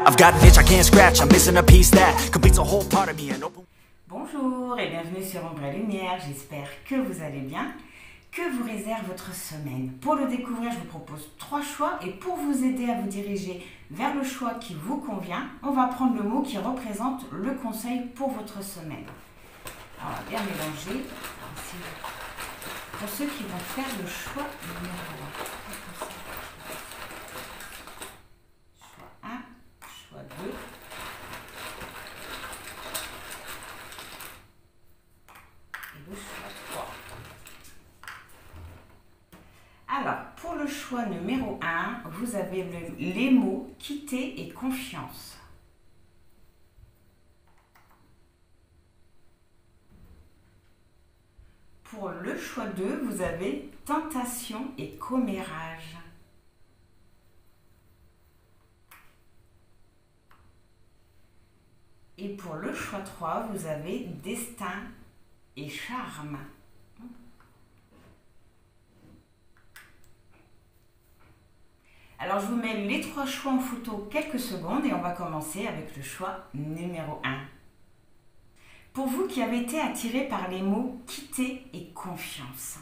I've got an itch I can't scratch, I'm missing a piece that completes a whole part of me and open... Bonjour et bienvenue sur Ombre et Lumière, j'espère que vous allez bien. Que vous réserve votre semaine? Pour le découvrir, je vous propose 3 choix et pour vous aider à vous diriger vers le choix qui vous convient, on va prendre le mot qui représente le conseil pour votre semaine. Alors, on va bien mélanger. Pour ceux qui vont faire le choix numéro 1. Choix 1, choix 2. Et le choix 3. Alors, pour le choix numéro 1, vous avez les mots quitter et confiance. Pour le choix 2, vous avez tentation et commérage. Et pour le choix 3, vous avez destin et charme. Alors, je vous mets les 3 choix en photo quelques secondes et on va commencer avec le choix numéro 1. Pour vous qui avez été attiré par les mots quitter et confiance,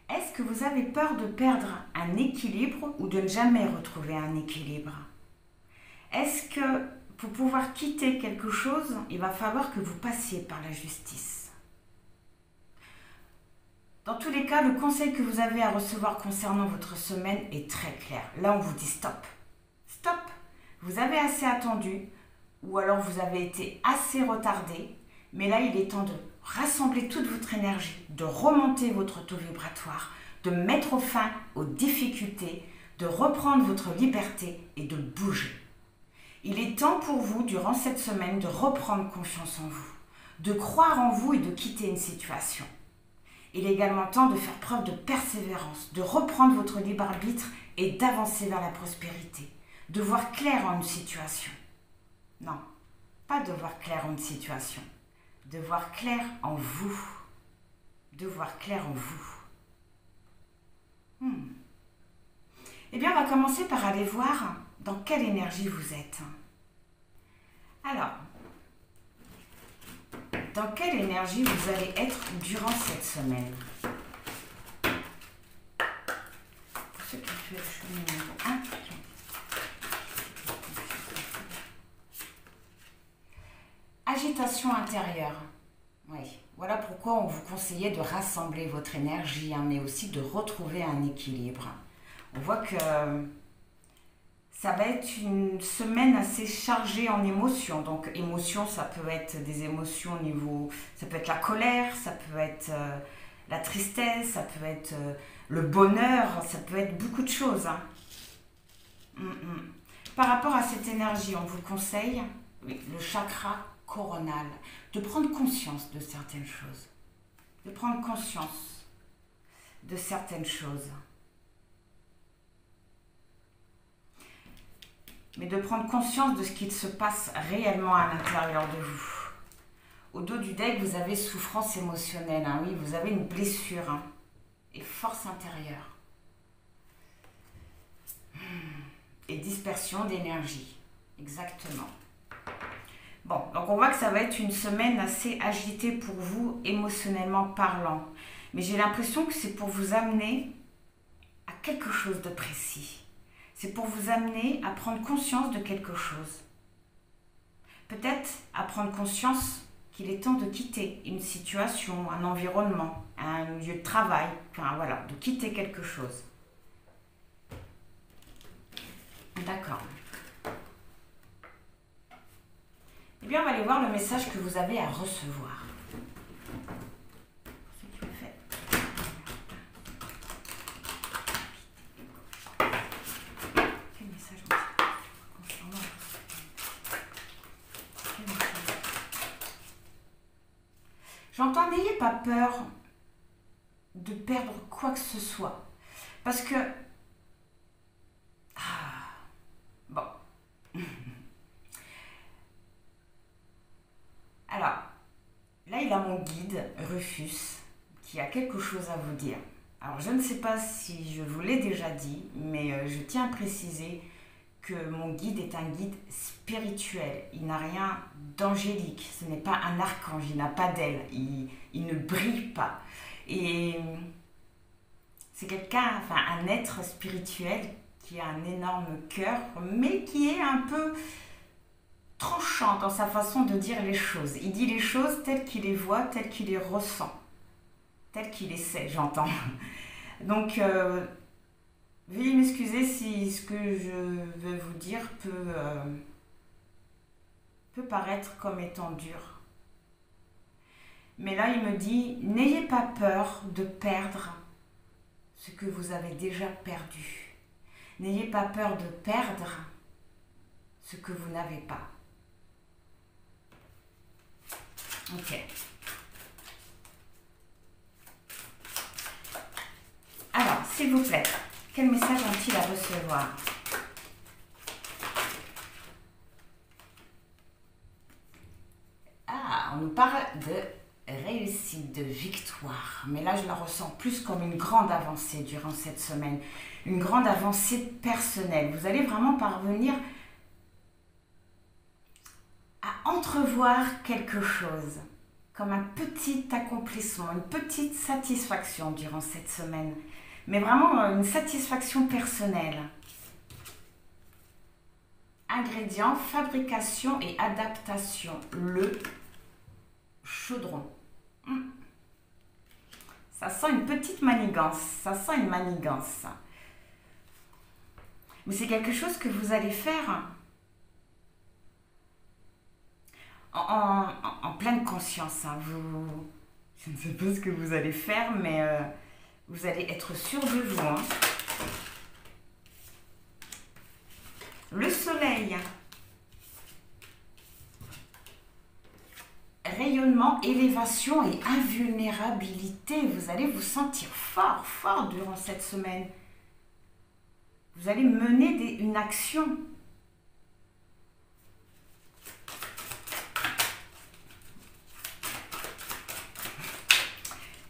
est-ce que vous avez peur de perdre un équilibre ou de ne jamais retrouver un équilibre? Est-ce que pour pouvoir quitter quelque chose, il va falloir que vous passiez par la justice? Dans tous les cas, le conseil que vous avez à recevoir concernant votre semaine est très clair. Là, on vous dit stop. Stop! Vous avez assez attendu ou alors vous avez été assez retardé. Mais là, il est temps de rassembler toute votre énergie, de remonter votre taux vibratoire, de mettre fin aux difficultés, de reprendre votre liberté et de bouger. Il est temps pour vous, durant cette semaine, de reprendre confiance en vous, de croire en vous et de quitter une situation. Il est également temps de faire preuve de persévérance, de reprendre votre libre arbitre et d'avancer vers la prospérité, de voir clair en une situation. Non, pas de voir clair en une situation. De voir clair en vous. De voir clair en vous. Eh bien, on va commencer par aller voir dans quelle énergie vous êtes. Alors, dans quelle énergie vous allez être durant cette semaine? Pour ceux qui ont fait le choix numéro 1, agitation intérieure. Oui, voilà pourquoi on vous conseillait de rassembler votre énergie, mais aussi de retrouver un équilibre. On voit que ça va être une semaine assez chargée en émotions. Donc, émotions, ça peut être des émotions au niveau... Ça peut être la colère, ça peut être la tristesse, ça peut être le bonheur, ça peut être beaucoup de choses. Par rapport à cette énergie, on vous conseille le chakra coronal, de prendre conscience de certaines choses, de prendre conscience de certaines choses, mais de prendre conscience de ce qu'il se passe réellement à l'intérieur de vous. Au dos du deck, vous avez souffrance émotionnelle, oui, vous avez une blessure et force intérieure et dispersion d'énergie, exactement. Bon, donc on voit que ça va être une semaine assez agitée pour vous, émotionnellement parlant. Mais j'ai l'impression que c'est pour vous amener à quelque chose de précis. C'est pour vous amener à prendre conscience de quelque chose. Peut-être à prendre conscience qu'il est temps de quitter une situation, un environnement, un lieu de travail. Enfin voilà, de quitter quelque chose. D'accord. Eh bien, on va aller voir le message que vous avez à recevoir. Quel message concernant J'entends, n'ayez pas peur de perdre quoi que ce soit. Parce que... bon... Alors, là, il a mon guide, Rufus, qui a quelque chose à vous dire. Alors, je ne sais pas si je vous l'ai déjà dit, mais je tiens à préciser que mon guide est un guide spirituel. Il n'a rien d'angélique. Ce n'est pas un archange, il n'a pas d'aile. Il ne brille pas. Et c'est quelqu'un, enfin un être spirituel qui a un énorme cœur, mais qui est un peu tranchant dans sa façon de dire les choses. Il dit les choses telles qu'il les voit, telles qu'il les ressent, telles qu'il les sait, j'entends. Donc, veuillez m'excuser si ce que je vais vous dire peut paraître comme étant dur. Mais là, il me dit, n'ayez pas peur de perdre ce que vous avez déjà perdu. N'ayez pas peur de perdre ce que vous n'avez pas. Ok. Alors, s'il vous plaît, quel message ont-ils à recevoir? Ah, on nous parle de réussite, de victoire. Mais là, je la ressens plus comme une grande avancée durant cette semaine. Une grande avancée personnelle. Vous allez vraiment parvenir à entrevoir quelque chose, comme un petit accomplissement, une petite satisfaction durant cette semaine. Mais vraiment une satisfaction personnelle. Ingrédients, fabrication et adaptation. Le chaudron. Ça sent une petite manigance. Ça sent une manigance. Mais c'est quelque chose que vous allez faire en pleine conscience. Hein. Je ne sais pas ce que vous allez faire, mais vous allez être sûr de vous. Hein. Le soleil. Rayonnement, élévation et invulnérabilité. Vous allez vous sentir fort, fort durant cette semaine. Vous allez mener une action.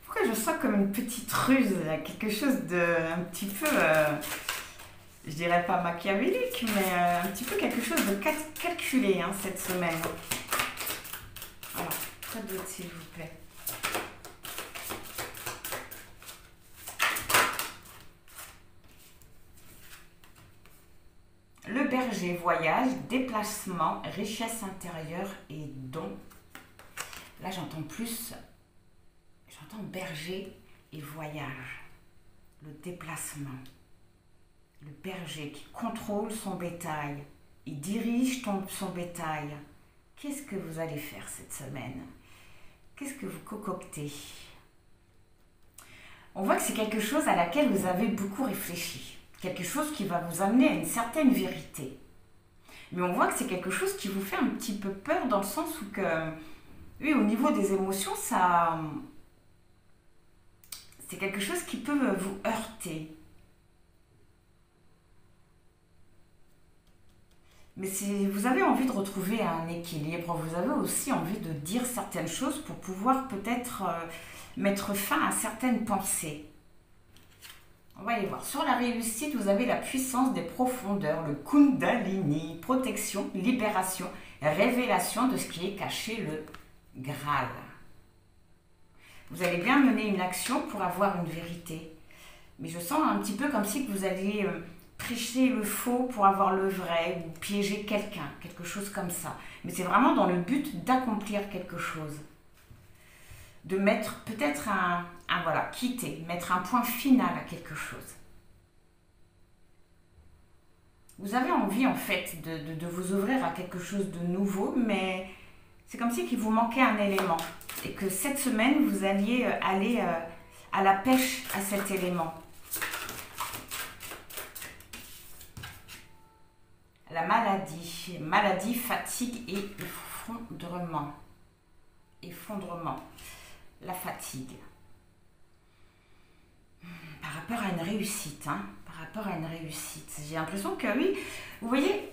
Pourquoi je sens comme une petite ruse, quelque chose de un petit peu, je dirais pas machiavélique, mais un petit peu quelque chose de calculé hein, cette semaine. Alors, quoi d'autre s'il vous plaît? Le berger, voyage, déplacement, richesse intérieure et don. Là, j'entends berger et voyage. Le déplacement. Le berger qui contrôle son bétail. Il dirige son bétail. Qu'est-ce que vous allez faire cette semaine? Qu'est-ce que vous concoctez? On voit que c'est quelque chose à laquelle vous avez beaucoup réfléchi. Quelque chose qui va vous amener à une certaine vérité. Mais on voit que c'est quelque chose qui vous fait un petit peu peur dans le sens où que, oui, au niveau des émotions, c'est quelque chose qui peut vous heurter. Mais vous avez envie de retrouver un équilibre, vous avez aussi envie de dire certaines choses pour pouvoir peut-être mettre fin à certaines pensées. On va aller voir. Sur la réussite, vous avez la puissance des profondeurs, le Kundalini, protection, libération, révélation de ce qui est caché, le Graal. Vous allez bien mener une action pour avoir une vérité. Mais je sens un petit peu comme si vous alliez prêcher le faux pour avoir le vrai ou piéger quelqu'un, quelque chose comme ça. Mais c'est vraiment dans le but d'accomplir quelque chose. De mettre peut-être quitter, mettre un point final à quelque chose. Vous avez envie en fait de vous ouvrir à quelque chose de nouveau, mais c'est comme si il vous manquait un élément et que cette semaine vous alliez aller à la pêche à cet élément. La maladie, fatigue et effondrement. La fatigue. Par rapport à une réussite, j'ai l'impression que oui, vous voyez,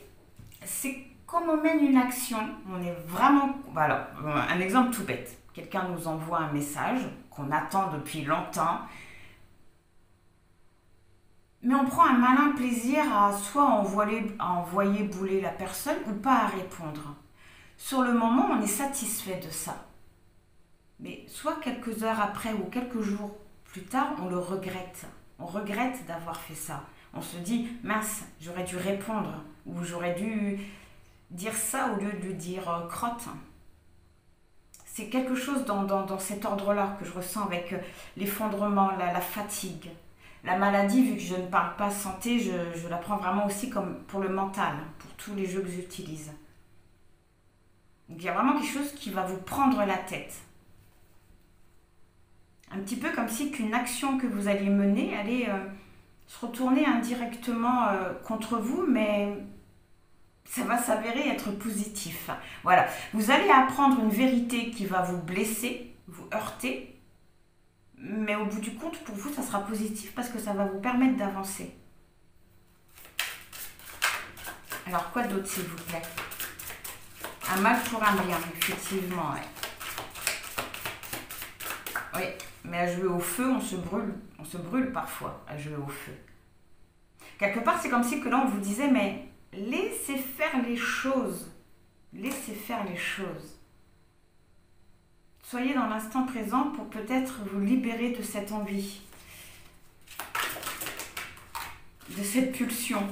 c'est comme on mène une action, on est vraiment, voilà, un exemple tout bête. Quelqu'un nous envoie un message qu'on attend depuis longtemps, Mais on prend un malin plaisir à soit envoyer bouler la personne ou pas à répondre. Sur le moment, on est satisfait de ça. Mais soit quelques heures après ou quelques jours plus tard, on le regrette. On regrette d'avoir fait ça. On se dit, mince, j'aurais dû répondre ou j'aurais dû dire ça au lieu de lui dire crotte. C'est quelque chose dans cet ordre-là que je ressens avec l'effondrement, la fatigue. La maladie, vu que je ne parle pas santé, je la prends vraiment aussi comme pour le mental, pour tous les jeux que j'utilise. Donc il y a vraiment quelque chose qui va vous prendre la tête. Un petit peu comme si qu'une action que vous alliez mener allait se retourner indirectement contre vous, mais ça va s'avérer être positif. Voilà, vous allez apprendre une vérité qui va vous blesser, vous heurter, mais au bout du compte, pour vous, ça sera positif parce que ça va vous permettre d'avancer. Alors, quoi d'autre, s'il vous plaît? Un mal pour un bien, effectivement, ouais. Oui, mais à jouer au feu, on se brûle parfois à jouer au feu. Quelque part, c'est comme si que là, on vous disait, mais laissez faire les choses. Laissez faire les choses. Soyez dans l'instant présent pour peut-être vous libérer de cette envie, de cette pulsion.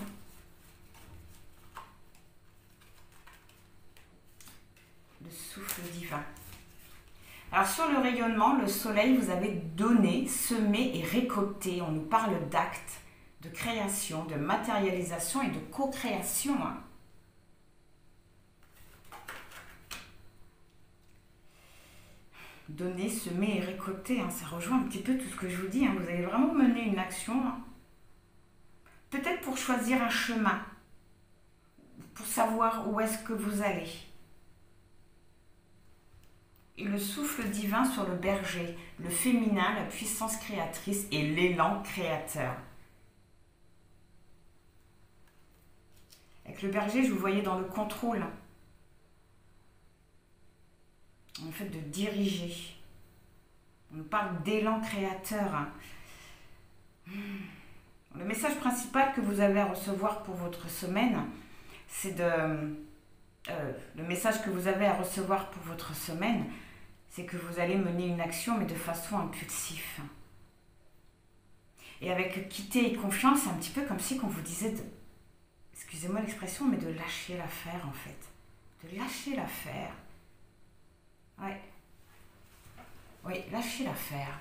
Le souffle divin. Alors sur le rayonnement, le soleil, vous avez donné, semé et récolté. On nous parle d'actes, de création, de matérialisation et de co-création. Donner, semer et récolter, ça rejoint un petit peu tout ce que je vous dis. Vous allez vraiment mener une action, peut-être pour choisir un chemin, pour savoir où est-ce que vous allez. Et le souffle divin sur le berger, le féminin, la puissance créatrice et l'élan créateur. Avec le berger, je vous voyais dans le contrôle. En fait, de diriger. On nous parle d'élan créateur. Le message principal que vous avez à recevoir pour votre semaine, c'est le message que vous avez à recevoir pour votre semaine, c'est que vous allez mener une action, mais de façon impulsive. Et avec quitter et confiance, c'est un petit peu comme si on vous disait excusez-moi l'expression, mais de lâcher l'affaire en fait. De lâcher l'affaire. Ouais. Oui, lâchez l'affaire.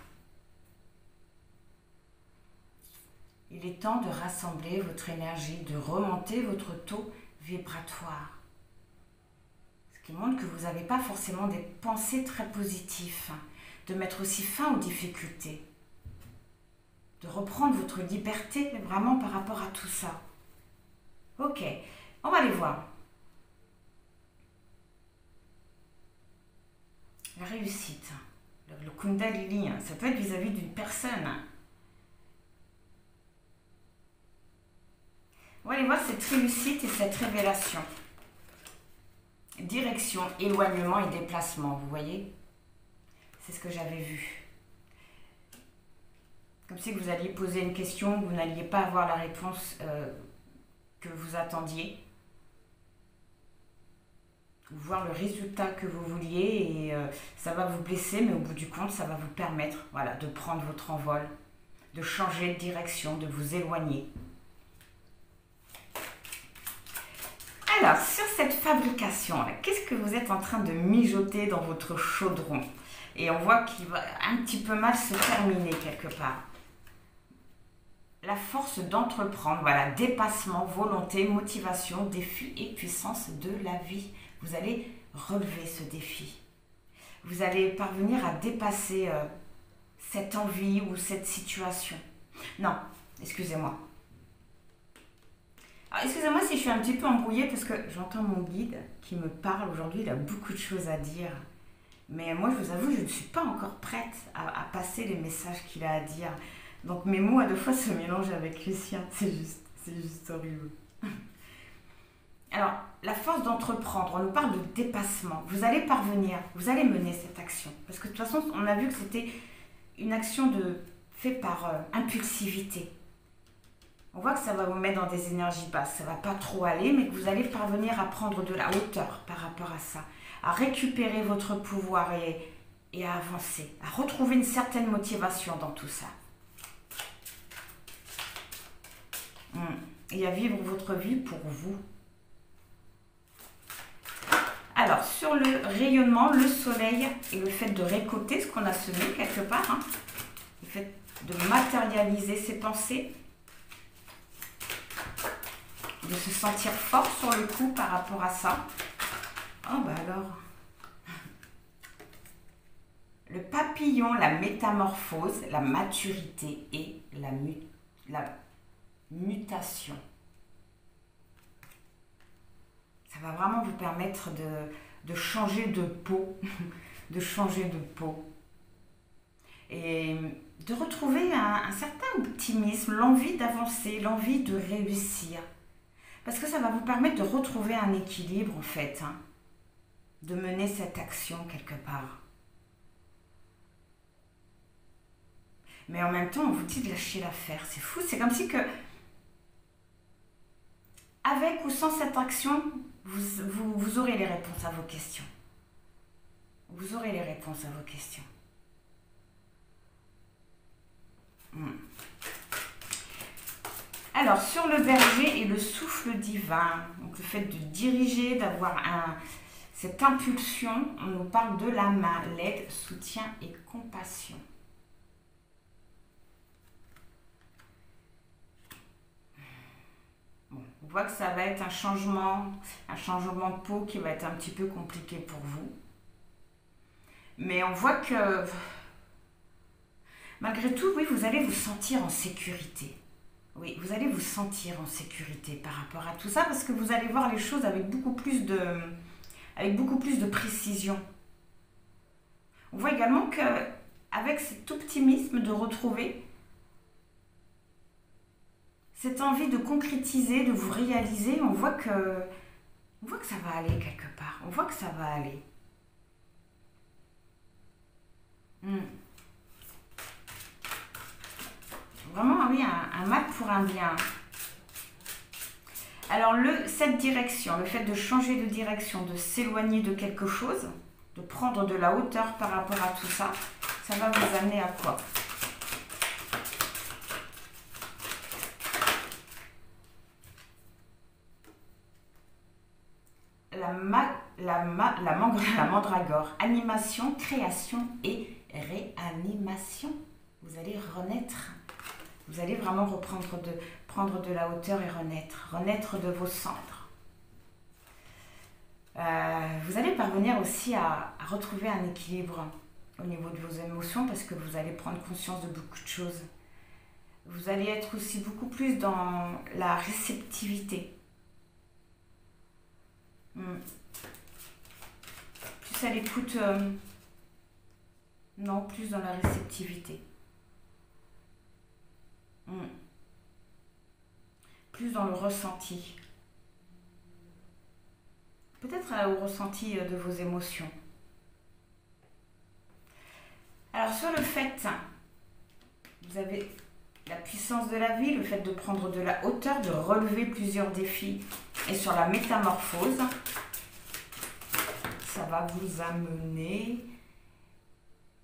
Il est temps de rassembler votre énergie, de remonter votre taux vibratoire. Ce qui montre que vous n'avez pas forcément des pensées très positives. De mettre aussi fin aux difficultés. De reprendre votre liberté vraiment par rapport à tout ça. Ok, on va aller voir. La réussite, le Kundalini, ça peut être vis-à-vis d'une personne. On va aller voir cette réussite et cette révélation. Direction, éloignement et déplacement, vous voyez? C'est ce que j'avais vu. Comme si vous alliez poser une question, vous n'alliez pas avoir la réponse que vous attendiez. Voir le résultat que vous vouliez et ça va vous blesser, mais au bout du compte, ça va vous permettre de prendre votre envol, de changer de direction, de vous éloigner. Alors, sur cette fabrication, qu'est-ce que vous êtes en train de mijoter dans votre chaudron? Et on voit qu'il va un petit peu mal se terminer quelque part. La force d'entreprendre, dépassement, volonté, motivation, défi et puissance de la vie. Vous allez relever ce défi. Vous allez parvenir à dépasser cette envie ou cette situation. Non, excusez-moi. Excusez-moi si je suis un petit peu embrouillée parce que j'entends mon guide qui me parle aujourd'hui. Il a beaucoup de choses à dire. Mais moi, je vous avoue, je ne suis pas encore prête à passer les messages qu'il a à dire. Donc mes mots à deux fois se mélangent avec les siens. C'est juste horrible. Alors, la force d'entreprendre, on nous parle de dépassement. Vous allez parvenir, vous allez mener cette action. Parce que de toute façon, on a vu que c'était une action faite par impulsivité. On voit que ça va vous mettre dans des énergies basses. Ça ne va pas trop aller, mais que vous allez parvenir à prendre de la hauteur par rapport à ça. À récupérer votre pouvoir et à avancer. À retrouver une certaine motivation dans tout ça. Et à vivre votre vie pour vous. Alors, sur le rayonnement, le soleil et le fait de récolter ce qu'on a semé quelque part, hein, le fait de matérialiser ses pensées, de se sentir fort sur le coup par rapport à ça. Oh bah alors, le papillon, la métamorphose, la maturité et la mutation. Ça va vraiment vous permettre de changer de peau, de changer de peau. Et de retrouver un certain optimisme, l'envie d'avancer, l'envie de réussir. Parce que ça va vous permettre de retrouver un équilibre en fait, hein, de mener cette action quelque part. Mais en même temps, on vous dit de lâcher l'affaire, c'est fou, c'est comme si que, avec ou sans cette action, vous aurez les réponses à vos questions. Vous aurez les réponses à vos questions. Alors, sur le berger et le souffle divin, donc le fait de diriger, d'avoir cette impulsion, on nous parle de la main, l'aide, soutien et compassion. Bon, on voit que ça va être un changement de peau qui va être un petit peu compliqué pour vous. Mais on voit que, malgré tout, oui, vous allez vous sentir en sécurité. Oui, vous allez vous sentir en sécurité par rapport à tout ça parce que vous allez voir les choses avec beaucoup plus de précision. On voit également qu'avec cet optimisme de retrouver cette envie de concrétiser, de vous réaliser, on voit que ça va aller quelque part. On voit que ça va aller. Vraiment, oui, un mal pour un bien. Alors, cette direction, le fait de changer de direction, de s'éloigner de quelque chose, de prendre de la hauteur par rapport à tout ça, ça va vous amener à quoi? La mandragore, animation, création et réanimation. Vous allez renaître. Vous allez vraiment prendre de la hauteur et renaître de vos cendres. Vous allez parvenir aussi à retrouver un équilibre au niveau de vos émotions parce que vous allez prendre conscience de beaucoup de choses. Vous allez être aussi beaucoup plus dans la réceptivité. Plus à l'écoute, non, plus dans la réceptivité. Plus dans le ressenti. Peut-être au ressenti de vos émotions. Alors sur le fait, vous avez la puissance de la vie, le fait de prendre de la hauteur, de relever plusieurs défis. Et sur la métamorphose, ça va vous amener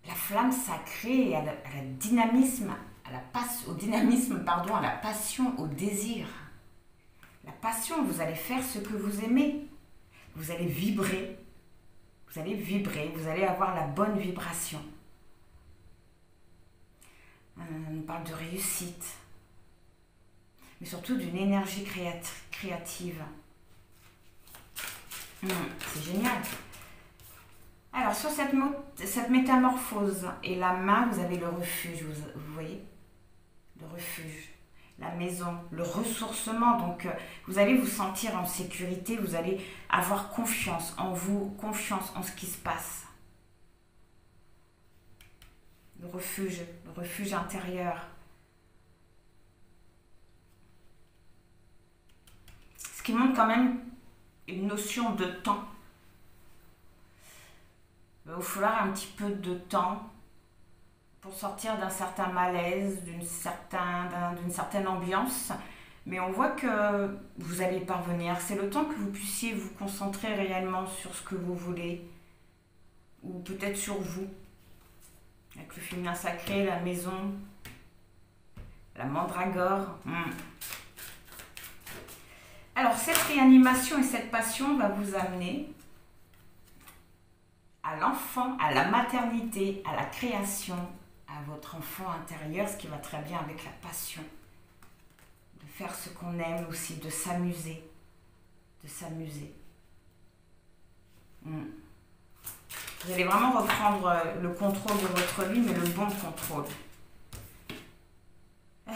la flamme sacrée à la dynamisme. Au dynamisme, pardon, à la passion, au désir. La passion, vous allez faire ce que vous aimez. Vous allez vibrer. Vous allez avoir la bonne vibration. On parle de réussite. Mais surtout d'une énergie créative. C'est génial. Alors, sur cette métamorphose et la main, vous avez le refuge, vous voyez? Le refuge, la maison, le ressourcement. Donc, vous allez vous sentir en sécurité, vous allez avoir confiance en vous, confiance en ce qui se passe. Le refuge intérieur. Ce qui montre quand même une notion de temps. Il va vous falloir un petit peu de temps pour sortir d'un certain malaise, d'une certaine ambiance Mais on voit que vous allez parvenir. C'est le temps que vous puissiez vous concentrer réellement sur ce que vous voulez. Ou peut-être sur vous. Avec le féminin sacré, la maison, la mandragore. Alors, cette réanimation et cette passion va vous amener à l'enfant, à la maternité, à la création, à votre enfant intérieur, ce qui va très bien avec la passion. De faire ce qu'on aime aussi, de s'amuser. De s'amuser. Vous allez vraiment reprendre le contrôle de votre vie, mais le bon contrôle.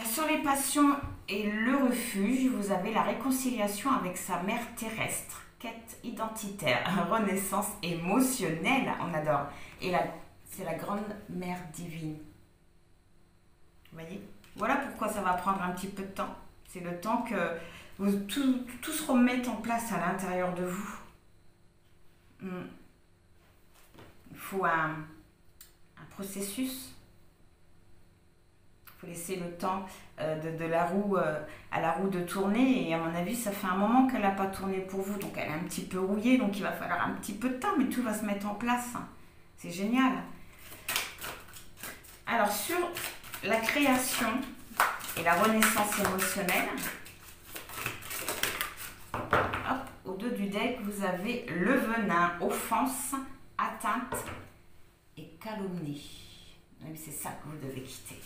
Sur les passions et le refuge, vous avez la réconciliation avec sa mère terrestre, quête identitaire, renaissance émotionnelle, on adore. Et c'est la grande mère divine. Vous voyez? Voilà pourquoi ça va prendre un petit peu de temps. C'est le temps que tout se remette en place à l'intérieur de vous. Il faut un processus. Il faut laisser le temps de la roue à la roue de tourner. Et à mon avis, ça fait un moment qu'elle n'a pas tourné pour vous. Donc elle est un petit peu rouillée. Donc il va falloir un petit peu de temps. Mais tout va se mettre en place. C'est génial. Alors sur la création et la renaissance émotionnelle, hop, au dos du deck, vous avez le venin, offense, atteinte et calomnie. C'est ça que vous devez quitter.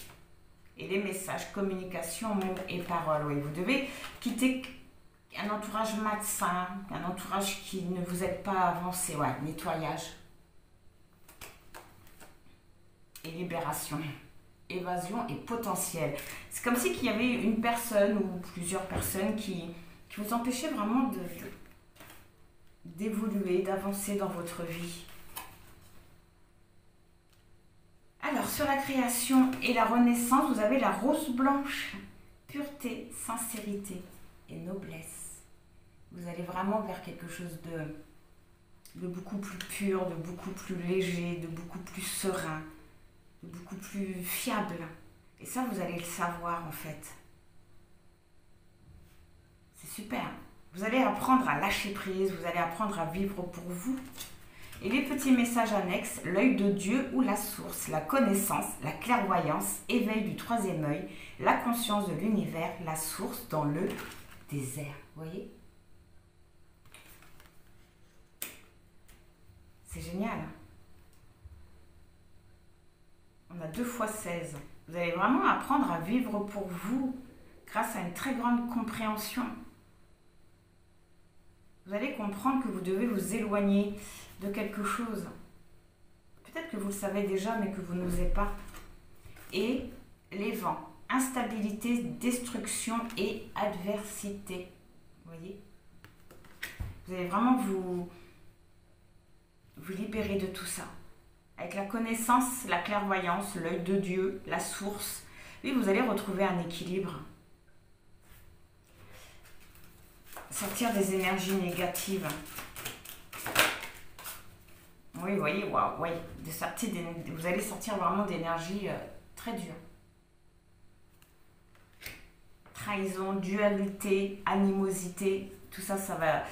Et les messages, communication, mots et paroles. Oui, vous devez quitter un entourage malsain, un entourage qui ne vous aide pas à avancer. Ouais, nettoyage. Et libération. Évasion et potentiel. C'est comme si qu'il y avait une personne ou plusieurs personnes qui vous empêchaient vraiment d'évoluer, d'avancer dans votre vie. Alors, sur la création et la renaissance, vous avez la rose blanche. Pureté, sincérité et noblesse. Vous allez vraiment vers quelque chose de beaucoup plus pur, de beaucoup plus léger, de beaucoup plus serein, de beaucoup plus fiable. Et ça, vous allez le savoir en fait. C'est super. Vous allez apprendre à lâcher prise, vous allez apprendre à vivre pour vous. Et les petits messages annexes, l'œil de Dieu ou la source, la connaissance, la clairvoyance, éveil du troisième œil, la conscience de l'univers, la source dans le désert. Vous voyez? C'est génial. On a 2 fois 16. Vous allez vraiment apprendre à vivre pour vous grâce à une très grande compréhension. Vous allez comprendre que vous devez vous éloigner de quelque chose. Peut-être que vous le savez déjà, mais que vous n'osez pas. Et les vents, instabilité, destruction et adversité. Vous voyez? Vous allez vraiment vous libérer de tout ça. Avec la connaissance, la clairvoyance, l'œil de Dieu, la source. Oui, vous allez retrouver un équilibre. Sortir des énergies négatives. Oui, vous voyez, waouh, oui. Vous allez sortir vraiment d'énergie très dure. Trahison, dualité, animosité, tout ça, ça va...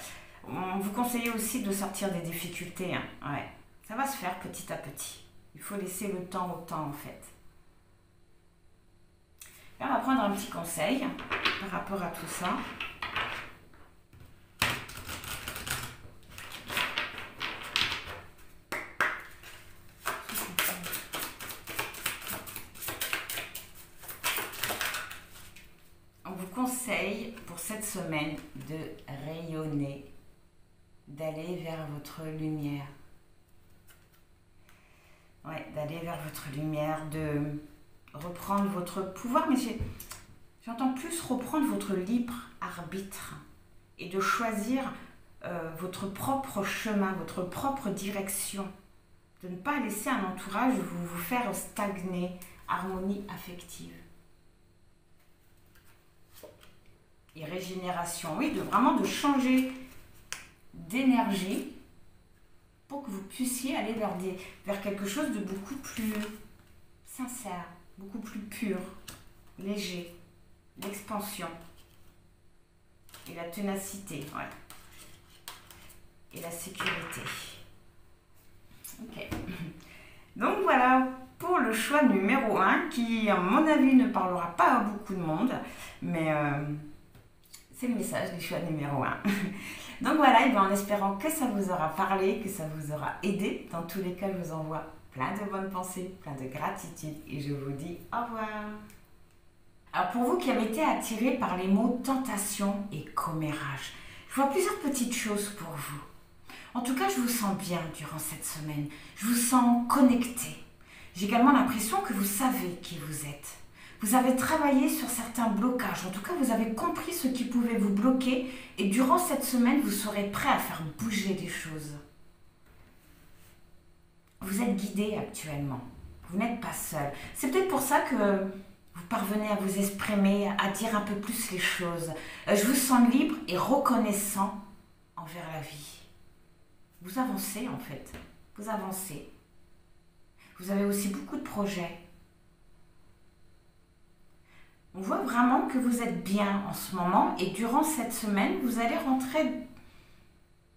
On vous conseille aussi de sortir des difficultés. Ouais. Ça va se faire petit à petit. Il faut laisser le temps au temps, en fait. Là, on va prendre un petit conseil par rapport à tout ça. On vous conseille pour cette semaine de rayonner, d'aller vers votre lumière. Ouais, d'aller vers votre lumière, de reprendre votre pouvoir, mais j'entends plus reprendre votre libre arbitre et de choisir votre propre chemin, votre propre direction, de ne pas laisser un entourage vous faire stagner, harmonie affective. Et régénération, oui, vraiment de changer d'énergie pour que vous puissiez aller vers quelque chose de beaucoup plus sincère, beaucoup plus pur, léger, l'expansion. Et la ténacité, ouais. Et la sécurité. Ok. Donc voilà pour le choix numéro 1 qui, à mon avis, ne parlera pas à beaucoup de monde. Mais c'est le message du choix numéro 1. Donc voilà, et bien en espérant que ça vous aura parlé, que ça vous aura aidé. Dans tous les cas, je vous envoie plein de bonnes pensées, plein de gratitude. Et je vous dis au revoir. Alors pour vous qui avez été attirés par les mots tentation et commérage, je vois plusieurs petites choses pour vous. En tout cas, je vous sens bien durant cette semaine. Je vous sens connecté. J'ai également l'impression que vous savez qui vous êtes. Vous avez travaillé sur certains blocages. En tout cas, vous avez compris ce qui pouvait vous bloquer. Et durant cette semaine, vous serez prêt à faire bouger des choses. Vous êtes guidé actuellement. Vous n'êtes pas seul. C'est peut-être pour ça que vous parvenez à vous exprimer, à dire un peu plus les choses. Je vous sens libre et reconnaissant envers la vie. Vous avancez en fait, vous avancez. Vous avez aussi beaucoup de projets. On voit vraiment que vous êtes bien en ce moment et durant cette semaine, vous allez rentrer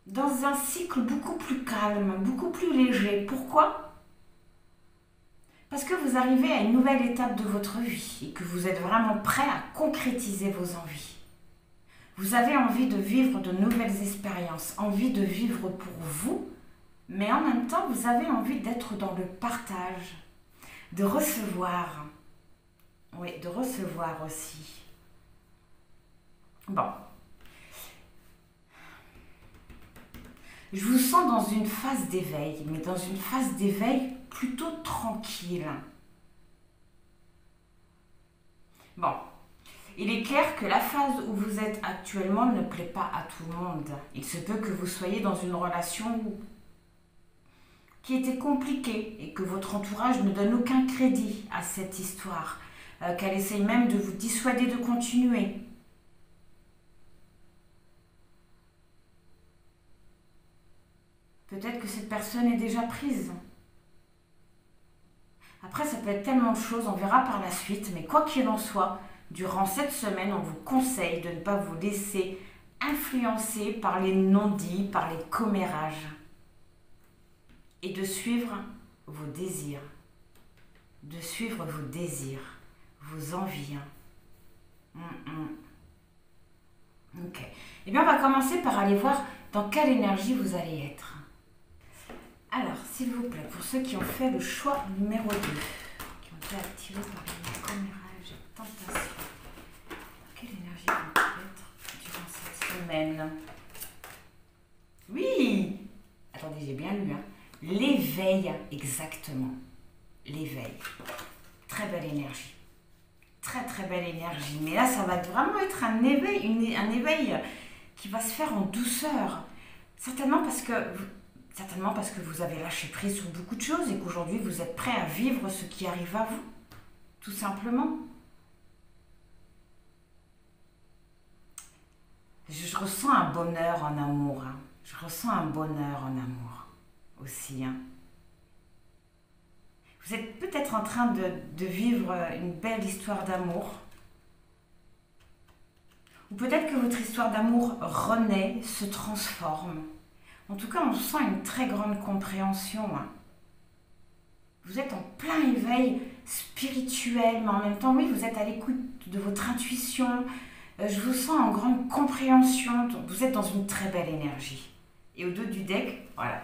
dans un cycle beaucoup plus calme, beaucoup plus léger. Pourquoi ? Parce que vous arrivez à une nouvelle étape de votre vie et que vous êtes vraiment prêt à concrétiser vos envies. Vous avez envie de vivre de nouvelles expériences, envie de vivre pour vous, mais en même temps, vous avez envie d'être dans le partage, de recevoir. Oui, de recevoir aussi. Bon. Je vous sens dans une phase d'éveil, mais dans une phase d'éveil plutôt tranquille. Bon. Il est clair que la phase où vous êtes actuellement ne plaît pas à tout le monde. Il se peut que vous soyez dans une relation qui était compliquée et que votre entourage ne donne aucun crédit à cette histoire, qu'elle essaye même de vous dissuader de continuer. Peut-être que cette personne est déjà prise. Après, ça peut être tellement de choses, on verra par la suite, mais quoi qu'il en soit, durant cette semaine, on vous conseille de ne pas vous laisser influencer par les non-dits, par les commérages et de suivre vos désirs, de suivre vos désirs, vos envies. Ok. Eh bien, on va commencer par aller voir dans quelle énergie vous allez être. Alors, s'il vous plaît, pour ceux qui ont fait le choix numéro 2, qui ont été activés par les commérages et tentations, quelle énergie vous allez être durant cette semaine? Oui! Attendez, j'ai bien lu, hein. L'éveil, exactement. L'éveil. Très belle énergie. Très très belle énergie. Mais là, ça va vraiment être un éveil qui va se faire en douceur. Certainement parce que vous avez lâché prise sur beaucoup de choses et qu'aujourd'hui, vous êtes prêt à vivre ce qui arrive à vous. Tout simplement. Je ressens un bonheur en amour. Hein. Je ressens un bonheur en amour aussi. Hein. Vous êtes peut-être en train de vivre une belle histoire d'amour. Ou peut-être que votre histoire d'amour renaît, se transforme. En tout cas, on sent une très grande compréhension. Hein. Vous êtes en plein éveil spirituel, mais en même temps, oui, vous êtes à l'écoute de votre intuition. Je vous sens en grande compréhension. Donc, vous êtes dans une très belle énergie. Et au dos du deck, voilà.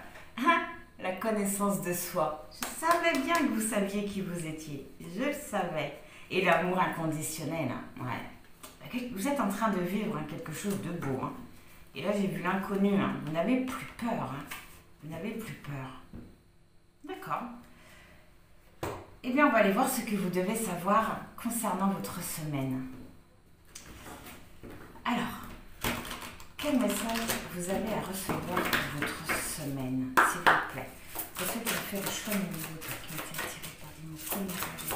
La connaissance de soi. Je savais bien que vous saviez qui vous étiez. Je le savais. Et l'amour inconditionnel. Hein. Ouais. Vous êtes en train de vivre quelque chose de beau. Hein. Et là, j'ai vu l'inconnu. Hein. Vous n'avez plus peur. Hein. Vous n'avez plus peur. D'accord. Eh bien, on va aller voir ce que vous devez savoir concernant votre semaine. Alors, quel message vous avez à recevoir pour votre semaine, s'il vous plaît? Pour ceux qui ont fait le choix numéro 2, qui ont été attirés par des mots commérages.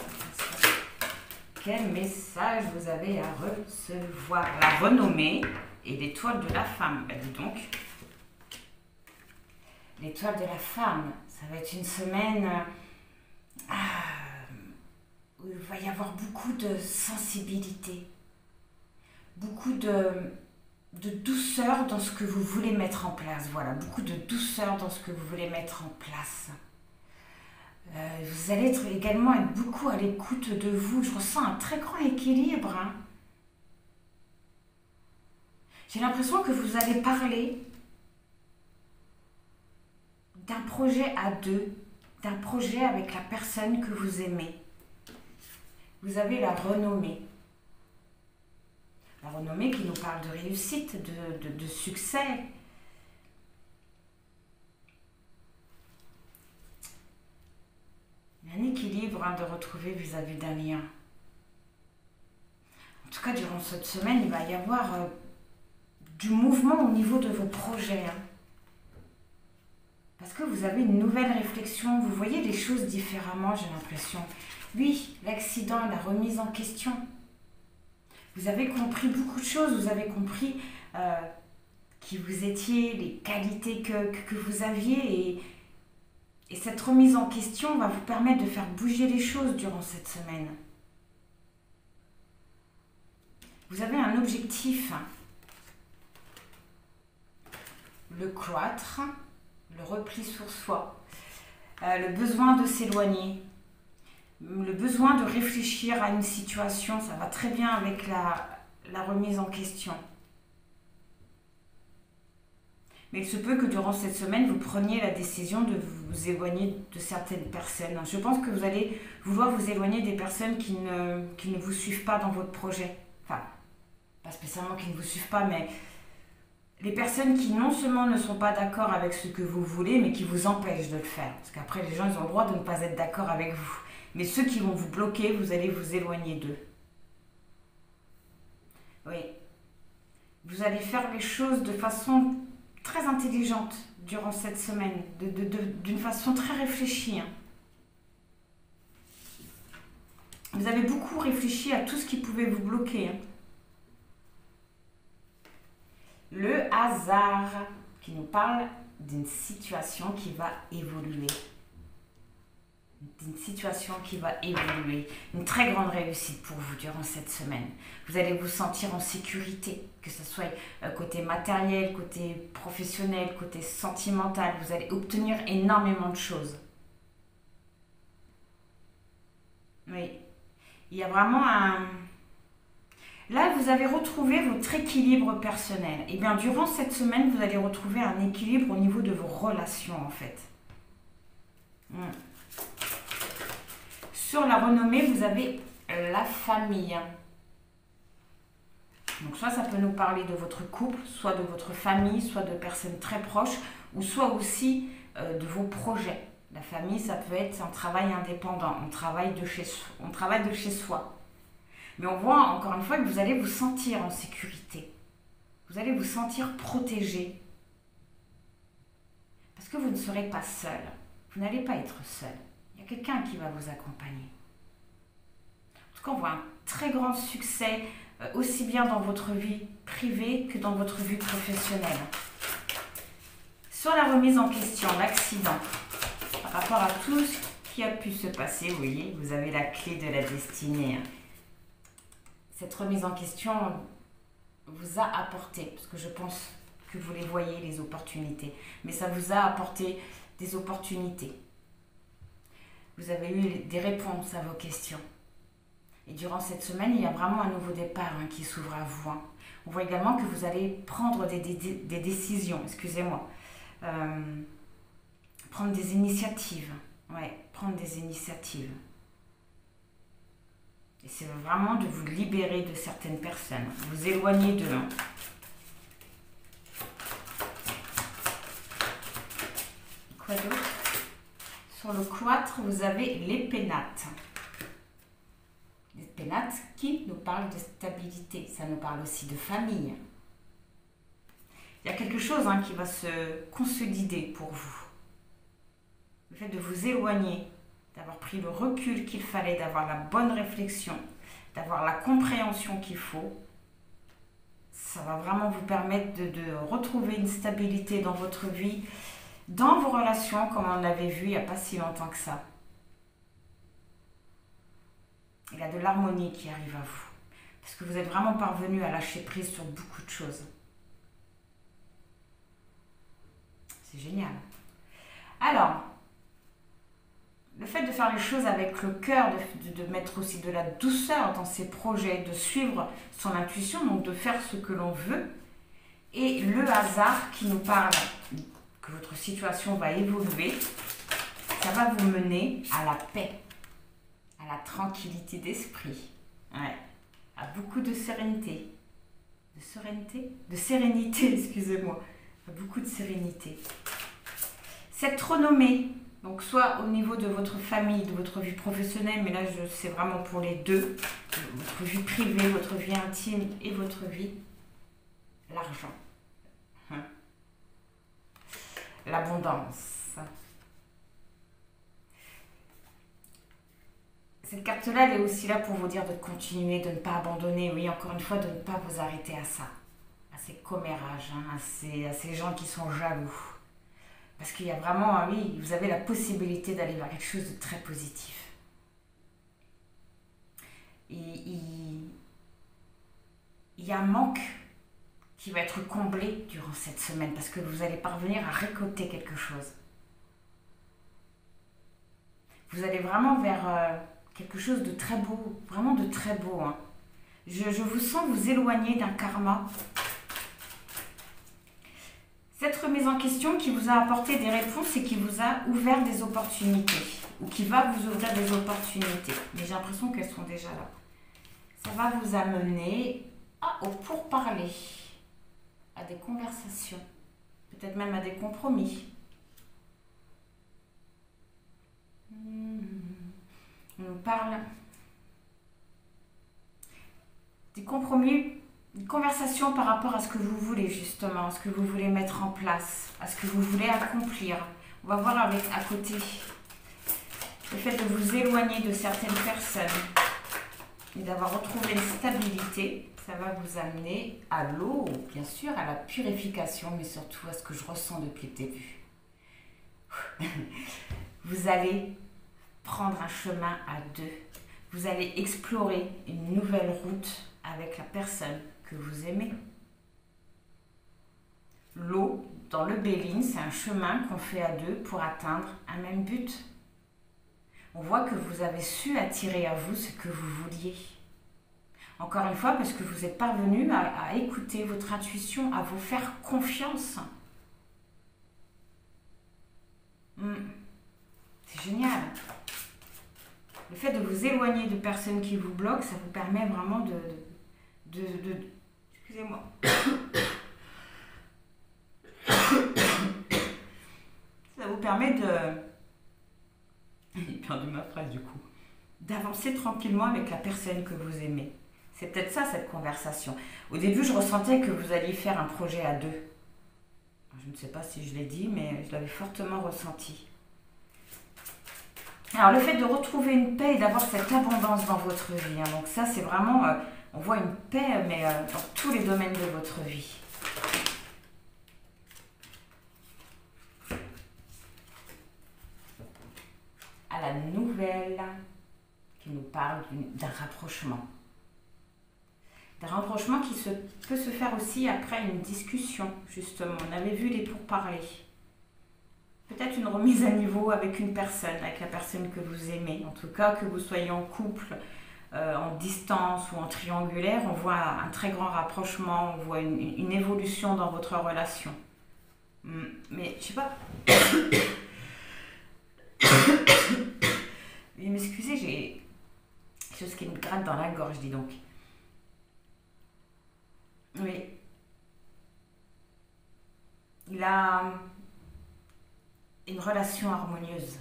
Quel message vous avez à recevoir? La renommée et l'étoile de la femme. Ben, dis donc. L'étoile de la femme, ça va être une semaine où il va y avoir beaucoup de sensibilité, beaucoup de de douceur dans ce que vous voulez mettre en place. Voilà, beaucoup de douceur dans ce que vous voulez mettre en place. Vous allez également être beaucoup à l'écoute de vous. Je ressens un très grand équilibre. Hein. J'ai l'impression que vous allez parler d'un projet à deux, d'un projet avec la personne que vous aimez. Vous avez la renommée. La renommée qui nous parle de réussite, de succès. Il y a un équilibre de retrouver vis-à-vis d'un lien. En tout cas, durant cette semaine, il va y avoir du mouvement au niveau de vos projets. Hein. Parce que vous avez une nouvelle réflexion, vous voyez les choses différemment, j'ai l'impression. Oui, l'accident, la remise en question. Vous avez compris beaucoup de choses, vous avez compris qui vous étiez, les qualités que vous aviez. Et cette remise en question va vous permettre de faire bouger les choses durant cette semaine. Vous avez un objectif. Le cloître, le repli sur soi, le besoin de s'éloigner, le besoin de réfléchir à une situation, ça va très bien avec la remise en question. Mais il se peut que durant cette semaine, vous preniez la décision de vous éloigner de certaines personnes. Je pense que vous allez vouloir vous éloigner des personnes qui ne vous suivent pas dans votre projet. Enfin, pas spécialement qui ne vous suivent pas, mais les personnes qui non seulement ne sont pas d'accord avec ce que vous voulez, mais qui vous empêchent de le faire. Parce qu'après, les gens, ils ont le droit de ne pas être d'accord avec vous. Mais ceux qui vont vous bloquer, vous allez vous éloigner d'eux. Oui. Vous allez faire les choses de façon très intelligente durant cette semaine, d'une façon très réfléchie. Hein. Vous avez beaucoup réfléchi à tout ce qui pouvait vous bloquer. Hein. Le hasard qui nous parle d'une situation qui va évoluer. D'une situation qui va évoluer. Une très grande réussite pour vous durant cette semaine. Vous allez vous sentir en sécurité, que ce soit côté matériel, côté professionnel, côté sentimental. Vous allez obtenir énormément de choses. Oui. Il y a vraiment un... Là, vous avez retrouvé votre équilibre personnel. Et bien, durant cette semaine, vous allez retrouver un équilibre au niveau de vos relations, en fait. Sur la renommée, vous avez la famille. Donc, soit ça peut nous parler de votre couple, soit de votre famille, soit de personnes très proches, ou soit aussi de vos projets. La famille, ça peut être un travail indépendant. On travaille de chez soi. Mais on voit encore une fois que vous allez vous sentir en sécurité. Vous allez vous sentir protégé. Parce que vous ne serez pas seul. Vous n'allez pas être seul. Il y a quelqu'un qui va vous accompagner. En tout cas, on voit un très grand succès, aussi bien dans votre vie privée que dans votre vie professionnelle. Sur la remise en question, l'accident, par rapport à tout ce qui a pu se passer, vous voyez, vous avez la clé de la destinée. Cette remise en question vous a apporté, parce que je pense que vous les voyez, les opportunités, mais ça vous a apporté des opportunités. Vous avez eu des réponses à vos questions. Et durant cette semaine, il y a vraiment un nouveau départ qui s'ouvre à vous. On voit également que vous allez prendre des décisions, excusez-moi. Prendre des initiatives. Ouais, prendre des initiatives. Et c'est vraiment de vous libérer de certaines personnes, vous éloigner d'eux. Quoi d'autre? Sur le cloître, vous avez les pénates. Les pénates qui nous parlent de stabilité, ça nous parle aussi de famille. Il y a quelque chose qui va se consolider pour vous. Le fait de vous éloigner, d'avoir pris le recul qu'il fallait, d'avoir la bonne réflexion, d'avoir la compréhension qu'il faut, ça va vraiment vous permettre de retrouver une stabilité dans votre vie, dans vos relations, comme on l'avait vu il n'y a pas si longtemps que ça. Il y a de l'harmonie qui arrive à vous, parce que vous êtes vraiment parvenu à lâcher prise sur beaucoup de choses. C'est génial. Alors, le fait de faire les choses avec le cœur, de mettre aussi de la douceur dans ses projets, de suivre son intuition, donc de faire ce que l'on veut, et le hasard qui nous parle que votre situation va évoluer, ça va vous mener à la paix, à la tranquillité d'esprit, ouais, à beaucoup de sérénité. De sérénité, excusez-moi. À beaucoup de sérénité. Cette renommée, donc soit au niveau de votre famille, de votre vie professionnelle, mais là c'est vraiment pour les deux, votre vie privée, votre vie intime et votre vie, l'argent. L'abondance. Cette carte-là, elle est aussi là pour vous dire de continuer, de ne pas abandonner. Oui, encore une fois, de ne pas vous arrêter à ça. À ces commérages, hein, à ces gens qui sont jaloux. Parce qu'il y a vraiment, oui, vous avez la possibilité d'aller vers quelque chose de très positif. Il y a un manque qui va être comblé durant cette semaine parce que vous allez parvenir à récolter quelque chose. Vous allez vraiment vers quelque chose de très beau, vraiment de très beau. Hein. Je vous sens vous éloigner d'un karma. Cette remise en question qui vous a apporté des réponses et qui vous a ouvert des opportunités ou qui va vous ouvrir des opportunités. Mais j'ai l'impression qu'elles sont déjà là. Ça va vous amener au pourparler, à des conversations, peut-être même à des compromis. On nous parle des compromis, une conversation par rapport à ce que vous voulez justement, à ce que vous voulez mettre en place, à ce que vous voulez accomplir. On va voir avec à côté le fait de vous éloigner de certaines personnes et d'avoir retrouvé une stabilité. Ça va vous amener à l'eau, bien sûr, à la purification, mais surtout à ce que je ressens depuis le début. Vous allez prendre un chemin à deux. Vous allez explorer une nouvelle route avec la personne que vous aimez. L'eau, dans le Béline, c'est un chemin qu'on fait à deux pour atteindre un même but. On voit que vous avez su attirer à vous ce que vous vouliez. Encore une fois, parce que vous êtes parvenu à écouter votre intuition, à vous faire confiance. C'est génial. Le fait de vous éloigner de personnes qui vous bloquent, ça vous permet vraiment excusez-moi. Ça vous permet de... J'ai perdu ma phrase du coup. D'avancer tranquillement avec la personne que vous aimez. C'est peut-être ça, cette conversation. Au début, je ressentais que vous alliez faire un projet à deux. Je ne sais pas si je l'ai dit, mais je l'avais fortement ressenti. Alors, le fait de retrouver une paix et d'avoir cette abondance dans votre vie. Hein, donc ça, c'est vraiment... on voit une paix, mais dans tous les domaines de votre vie. À la nouvelle qui nous parle d'un rapprochement. D'un rapprochement qui peut se faire aussi après une discussion, justement. On avait vu les pourparlers. Peut-être une remise à niveau avec une personne, avec la personne que vous aimez. En tout cas, que vous soyez en couple, en distance ou en triangulaire, on voit un très grand rapprochement, on voit une évolution dans votre relation. Mais, je sais pas... M'excusez, j'ai quelque chose qui me gratte dans la gorge, dis donc. Oui. Il a une relation harmonieuse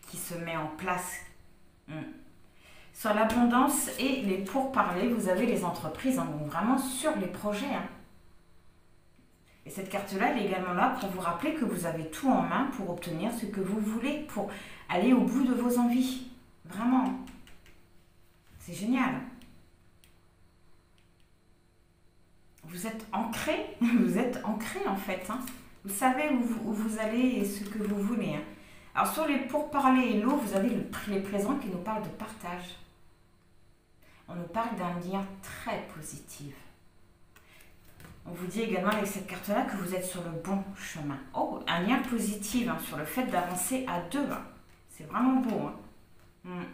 qui se met en place. Sur l'abondance et les pourparlers, vous avez les entreprises, hein, donc vraiment sur les projets. Hein. Et cette carte-là, elle est également là pour vous rappeler que vous avez tout en main pour obtenir ce que vous voulez, pour aller au bout de vos envies. Vraiment. C'est génial. Vous êtes ancré, en fait. Hein. Vous savez où vous allez et ce que vous voulez. Hein. Alors sur les pourparlers et l'eau, vous avez les présents qui nous parlent de partage. On nous parle d'un lien très positif. On vous dit également avec cette carte-là que vous êtes sur le bon chemin. Oh, un lien positif hein, sur le fait d'avancer à deux. Hein. C'est vraiment beau. Hein.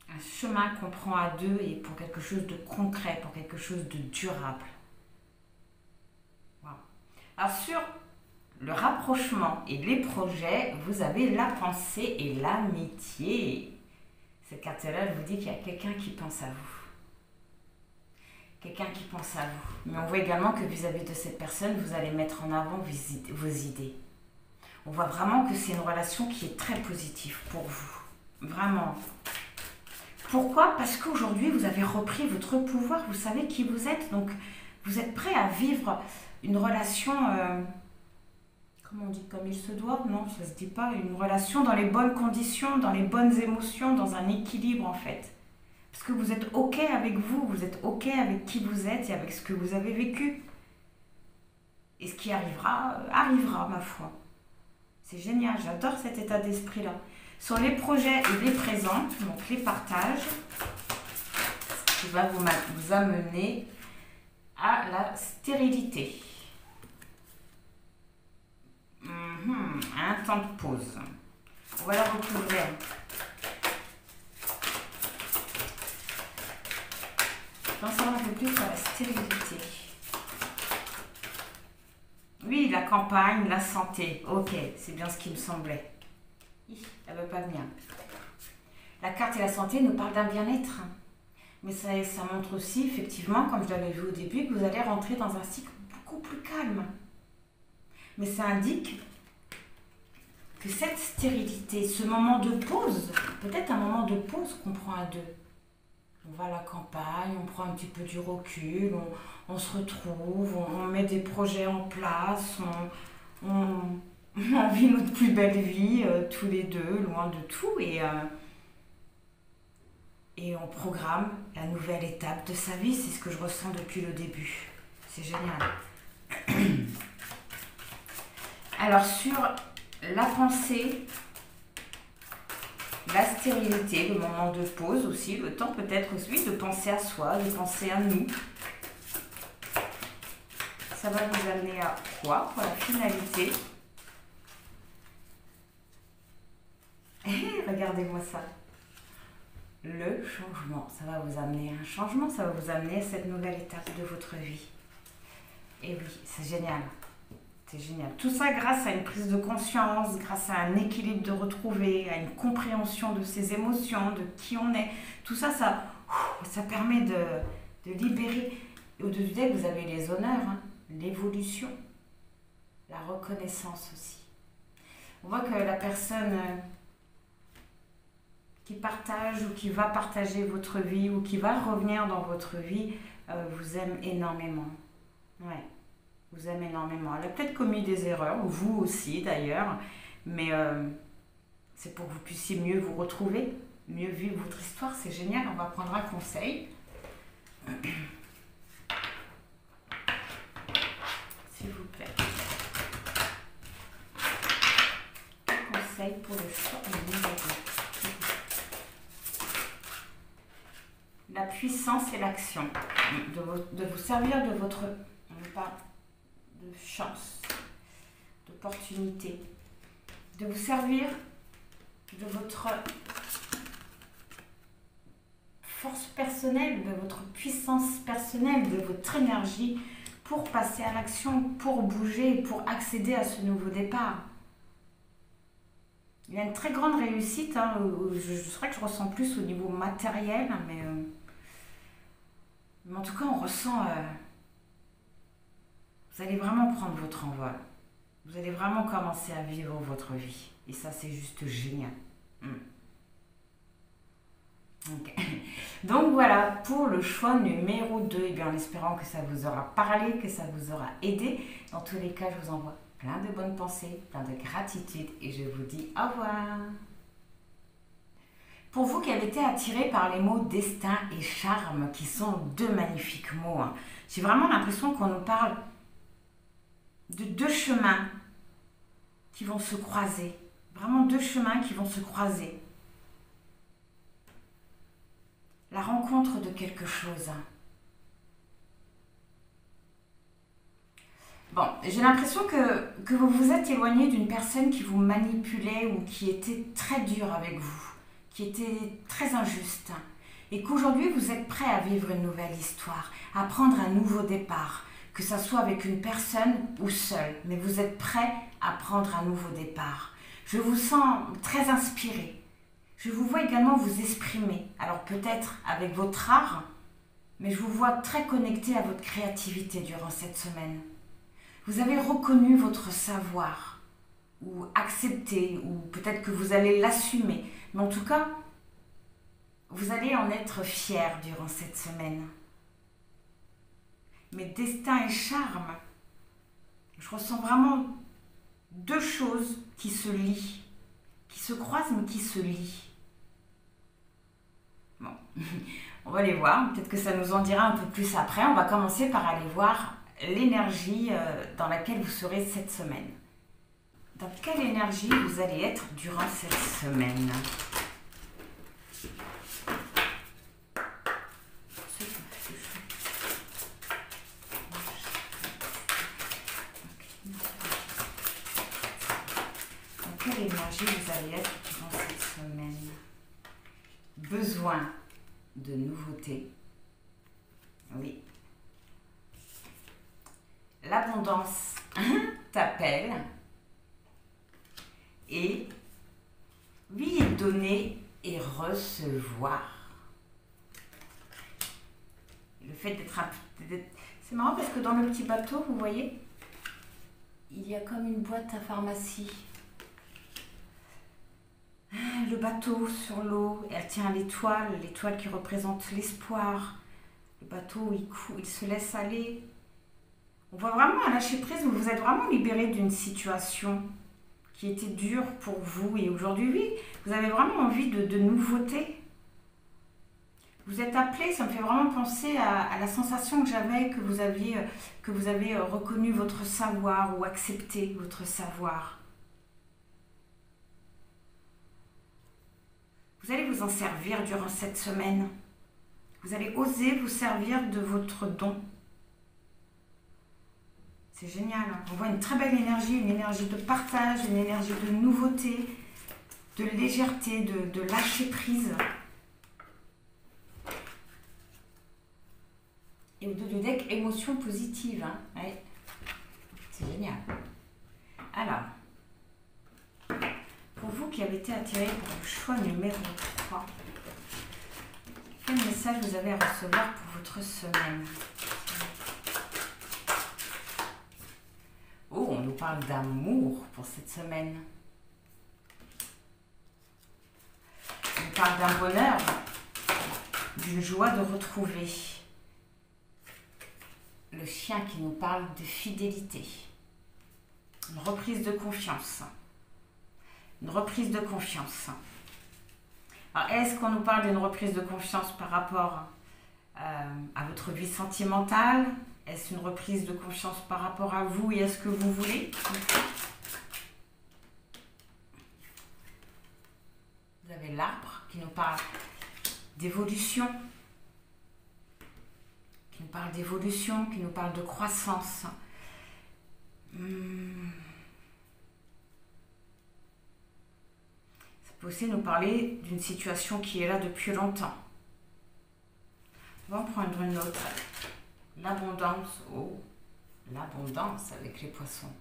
Un chemin qu'on prend à deux et pour quelque chose de concret, pour quelque chose de durable. Wow. Alors sur le rapprochement et les projets, vous avez la pensée et l'amitié. Cette carte-là, elle vous dit qu'il y a quelqu'un qui pense à vous. Quelqu'un qui pense à vous. Mais on voit également que vis-à-vis de cette personne, vous allez mettre en avant vos idées. On voit vraiment que c'est une relation qui est très positive pour vous. Vraiment. Pourquoi? Parce qu'aujourd'hui, vous avez repris votre pouvoir. Vous savez qui vous êtes. Donc, vous êtes prêt à vivre une relation... comment on dit? Comme il se doit? Non, ça ne se dit pas. Une relation dans les bonnes conditions, dans les bonnes émotions, dans un équilibre en fait. Parce que vous êtes OK avec vous, vous êtes OK avec qui vous êtes et avec ce que vous avez vécu. Et ce qui arrivera, arrivera, ma foi. C'est génial, j'adore cet état d'esprit-là. Sur les projets et les présents, donc les partages, ce qui va vous amener à la stérilité. Un temps de pause. On va la recouvrir. Je vais en savoir un peu plus sur la stérilité. Oui, la campagne, la santé. Ok, c'est bien ce qui me semblait. Elle ne veut pas venir. La carte et la santé nous parlent d'un bien-être. Mais ça montre aussi, effectivement, comme je l'avais vu au début, que vous allez rentrer dans un cycle beaucoup plus calme. Mais ça indique que cette stérilité, ce moment de pause, peut-être un moment de pause qu'on prend à deux. On va à la campagne, on prend un petit peu du recul, on se retrouve, on met des projets en place, on vit notre plus belle vie tous les deux, loin de tout, et on programme la nouvelle étape de sa vie. C'est ce que je ressens depuis le début. C'est génial. Alors sur la pensée, la stérilité, le moment de pause aussi, le temps peut-être aussi de penser à soi, de penser à nous. Ça va nous amener à quoi pour la finalité? Regardez-moi ça. Le changement, ça va vous amener à un changement, ça va vous amener à cette nouvelle étape de votre vie. Et oui, c'est génial. C'est génial. Tout ça grâce à une prise de conscience, grâce à un équilibre de retrouver, à une compréhension de ses émotions, de qui on est. Tout ça, ça permet de libérer. Et au-dessus d'elle, vous avez les honneurs, hein, l'évolution, la reconnaissance aussi. On voit que la personne qui partage ou qui va partager votre vie ou qui va revenir dans votre vie vous aime énormément. Ouais. Vous aime énormément. Elle a peut-être commis des erreurs, ou vous aussi d'ailleurs, mais c'est pour que vous puissiez mieux vous retrouver, mieux vivre votre histoire. C'est génial, on va prendre un conseil. S'il vous plaît. Un conseil pour le choix de numéro. La puissance et l'action. De vous servir de votre... de chance, d'opportunité, de vous servir de votre force personnelle, de votre puissance personnelle, de votre énergie pour passer à l'action, pour bouger, pour accéder à ce nouveau départ. Il y a une très grande réussite, hein, je dirais que je ressens plus au niveau matériel, mais en tout cas on ressent... vous allez vraiment prendre votre envol. Vous allez vraiment commencer à vivre votre vie. Et ça, c'est juste génial. Okay. Donc voilà, pour le choix numéro 2, et bien en espérant que ça vous aura parlé, que ça vous aura aidé. Dans tous les cas, je vous envoie plein de bonnes pensées, plein de gratitude et je vous dis au revoir. Pour vous qui avez été attirés par les mots destin et charme, qui sont deux magnifiques mots, hein, j'ai vraiment l'impression qu'on nous parle de deux chemins qui vont se croiser. Vraiment deux chemins qui vont se croiser. La rencontre de quelque chose. Bon, j'ai l'impression que vous vous êtes éloigné d'une personne qui vous manipulait ou qui était très dure avec vous, qui était très injuste. Et qu'aujourd'hui, vous êtes prêt à vivre une nouvelle histoire, à prendre un nouveau départ, que ça soit avec une personne ou seul. Mais vous êtes prêt à prendre un nouveau départ. Je vous sens très inspiré. Je vous vois également vous exprimer. Alors peut-être avec votre art, mais je vous vois très connecté à votre créativité durant cette semaine. Vous avez reconnu votre savoir, ou accepté, ou peut-être que vous allez l'assumer. Mais en tout cas, vous allez en être fier durant cette semaine. Mais destin et charme, je ressens vraiment deux choses qui se lient, qui se croisent mais qui se lient. Bon, on va les voir, peut-être que ça nous en dira un peu plus après. On va commencer par aller voir l'énergie dans laquelle vous serez cette semaine. Dans quelle énergie vous allez être durant cette semaine? Dans quelle énergie vous allez être durant cette semaine? Besoin de nouveautés. Oui. L'abondance t'appelle. Et oui, donner et recevoir. Le fait d'être... C'est marrant parce que dans le petit bateau, vous voyez, il y a comme une boîte à pharmacie. Le bateau sur l'eau, elle tient l'étoile qui représente l'espoir. Le bateau, il se laisse aller. On voit vraiment un lâcher prise où vous êtes vraiment libéré d'une situation qui était dure pour vous. Et aujourd'hui, oui, vous avez vraiment envie de nouveautés. Vous êtes appelé, ça me fait vraiment penser à la sensation que j'avais, que vous avez reconnu votre savoir ou accepté votre savoir. Vous allez vous en servir durant cette semaine. Vous allez oser vous servir de votre don. C'est génial. On voit une très belle énergie, une énergie de partage, une énergie de nouveauté, de légèreté, de lâcher prise. Et au dos du deck, émotion positive. Hein. Ouais. C'est génial. Alors, pour vous qui avez été attiré par le choix numéro 3, quel message vous avez à recevoir pour votre semaine? Oh, on nous parle d'amour pour cette semaine. On nous parle d'un bonheur, d'une joie de retrouver. Le chien qui nous parle de fidélité. Une reprise de confiance. Une reprise de confiance. Alors, est-ce qu'on nous parle d'une reprise de confiance par rapport à votre vie sentimentale? Est-ce une reprise de confiance par rapport à vous et à ce que vous voulez? Vous avez l'arbre qui nous parle d'évolution, qui nous parle d'évolution, qui nous parle de croissance. Ça peut aussi nous parler d'une situation qui est là depuis longtemps. On va en prendre une autre. L'abondance, oh, l'abondance avec les poissons.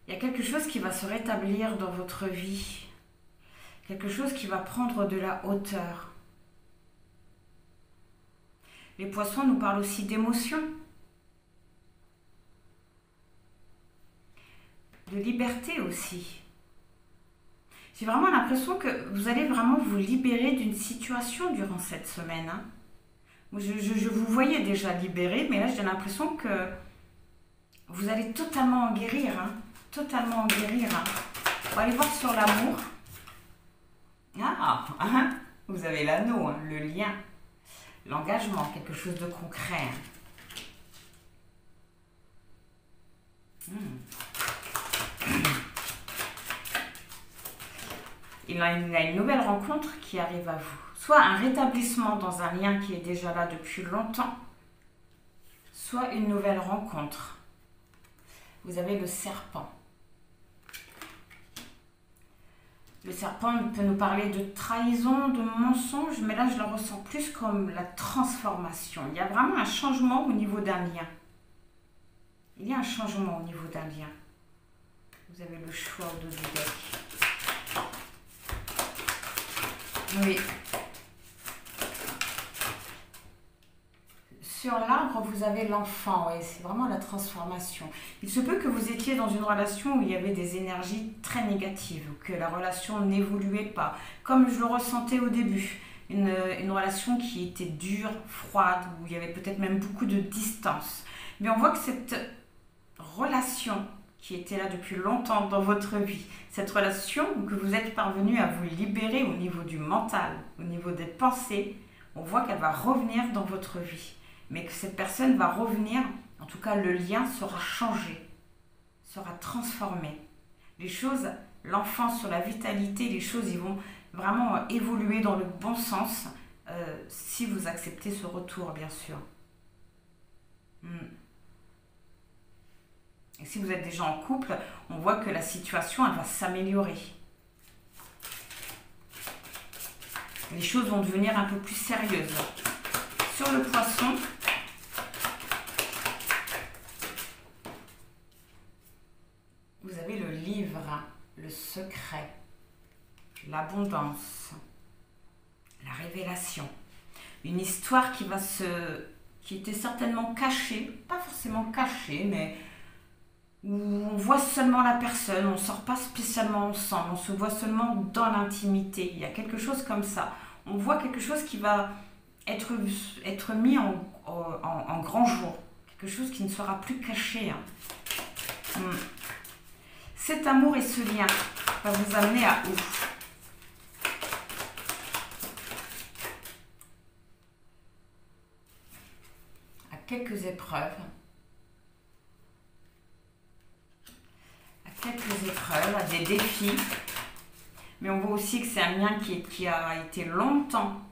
Il y a quelque chose qui va se rétablir dans votre vie. Quelque chose qui va prendre de la hauteur. Les poissons nous parlent aussi d'émotion. De liberté aussi. J'ai vraiment l'impression que vous allez vraiment vous libérer d'une situation durant cette semaine. Hein. Je vous voyais déjà libéré, mais là j'ai l'impression que vous allez totalement en guérir. Hein. Totalement en guérir. Hein. On va aller voir sur l'amour. Ah, vous avez l'anneau, hein, le lien, l'engagement, quelque chose de concret. il a une nouvelle rencontre qui arrive à vous. Soit un rétablissement dans un lien qui est déjà là depuis longtemps, soit une nouvelle rencontre. Vous avez le serpent. Le serpent peut nous parler de trahison, de mensonge, mais là je le ressens plus comme la transformation. Il y a vraiment un changement au niveau d'un lien. Il y a un changement au niveau d'un lien. Vous avez le choix de du deck. Oui. Sur l'arbre, vous avez l'enfant, oui, c'est vraiment la transformation. Il se peut que vous étiez dans une relation où il y avait des énergies très négatives, que la relation n'évoluait pas, comme je le ressentais au début. Une relation qui était dure, froide, où il y avait peut-être même beaucoup de distance. Mais on voit que cette relation qui était là depuis longtemps dans votre vie, cette relation où que vous êtes parvenu à vous libérer au niveau du mental, au niveau des pensées, on voit qu'elle va revenir dans votre vie. Mais que cette personne va revenir, en tout cas le lien sera changé, sera transformé. Les choses, l'enfant sur la vitalité, les choses ils vont vraiment évoluer dans le bon sens si vous acceptez ce retour, bien sûr. Et si vous êtes déjà en couple, on voit que la situation elle va s'améliorer. Les choses vont devenir un peu plus sérieuses. Sur le poisson, vous avez le livre, le secret, l'abondance, la révélation. Une histoire qui était certainement cachée, pas forcément cachée, mais où on voit seulement la personne, on ne sort pas spécialement ensemble, on se voit seulement dans l'intimité. Il y a quelque chose comme ça. On voit quelque chose qui va être mis en grand jour. Quelque chose qui ne sera plus caché. Cet amour et ce lien va vous amener à où? À quelques épreuves. À des défis. Mais on voit aussi que c'est un lien qui a été longtemps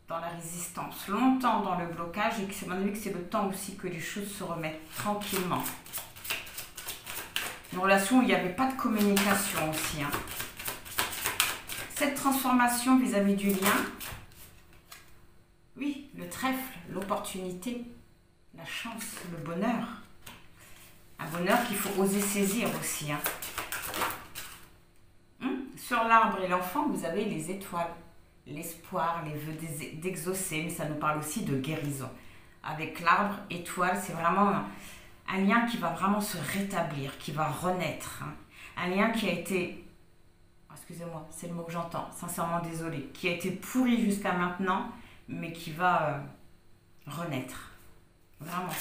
dans la résistance, longtemps dans le blocage et que c'est mon avis que c'est le temps aussi que les choses se remettent tranquillement. Une relation où il n'y avait pas de communication aussi. Cette transformation vis-à-vis du lien, oui, le trèfle, l'opportunité, la chance, le bonheur. Un bonheur qu'il faut oser saisir aussi. Sur l'arbre et l'enfant, vous avez les étoiles, l'espoir, les vœux d'exaucer, mais ça nous parle aussi de guérison. Avec l'arbre, étoile, c'est vraiment un lien qui va vraiment se rétablir, qui va renaître. Un lien qui a été, excusez-moi, c'est le mot que j'entends, sincèrement désolée, qui a été pourri jusqu'à maintenant, mais qui va renaître. Vraiment.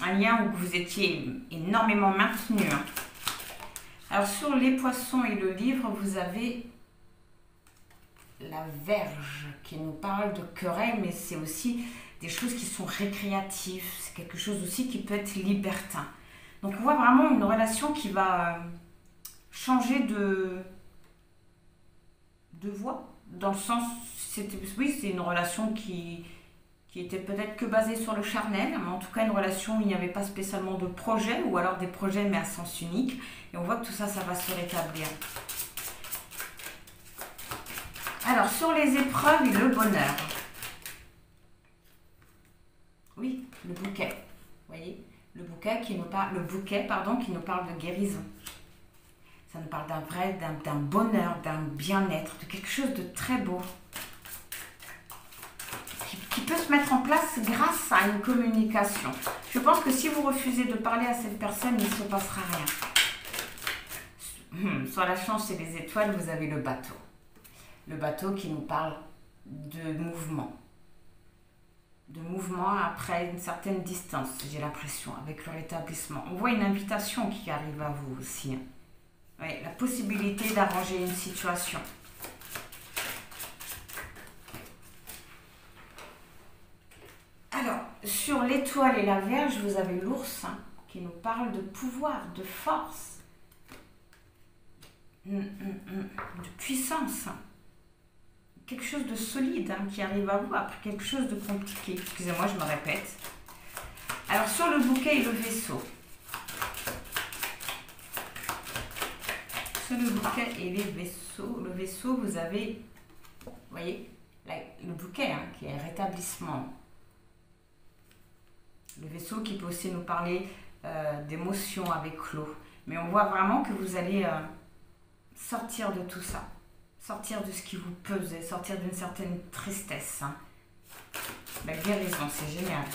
Un lien où vous étiez énormément maintenu. Alors sur les poissons et le livre, vous avez la Vierge qui nous parle de querelle, mais c'est aussi des choses qui sont récréatives. C'est quelque chose aussi qui peut être libertin. Donc on voit vraiment une relation qui va changer de voie. Dans le sens, oui, c'est une relation qui était peut-être que basée sur le charnel, mais en tout cas une relation où il n'y avait pas spécialement de projet, ou alors des projets mais à sens unique. Et on voit que tout ça, ça va se rétablir. Alors, sur les épreuves et le bonheur. Oui, le bouquet. Vous voyez, le bouquet qui nous parle de guérison. Ça nous parle d'un bonheur, d'un bien-être, de quelque chose de très beau. Qui peut se mettre en place grâce à une communication. Je pense que si vous refusez de parler à cette personne, il ne se passera rien. Sur la chance et les étoiles, vous avez le bateau. Le bateau qui nous parle de mouvement. De mouvement après une certaine distance, j'ai l'impression, avec le rétablissement. On voit une invitation qui arrive à vous aussi. Oui, la possibilité d'arranger une situation. Alors, sur l'étoile et la Vierge, vous avez l'ours qui nous parle de pouvoir, de force. de puissance. Quelque chose de solide qui arrive à vous après quelque chose de compliqué. Excusez-moi, je me répète. Alors, sur le bouquet et le vaisseau. Sur le bouquet et les vaisseaux. Le vaisseau, vous avez, vous voyez, le bouquet qui est rétablissement. Le vaisseau qui peut aussi nous parler d'émotions avec l'eau. Mais on voit vraiment que vous allez sortir de tout ça. Sortir de ce qui vous pesait, sortir d'une certaine tristesse. La guérison, c'est génial.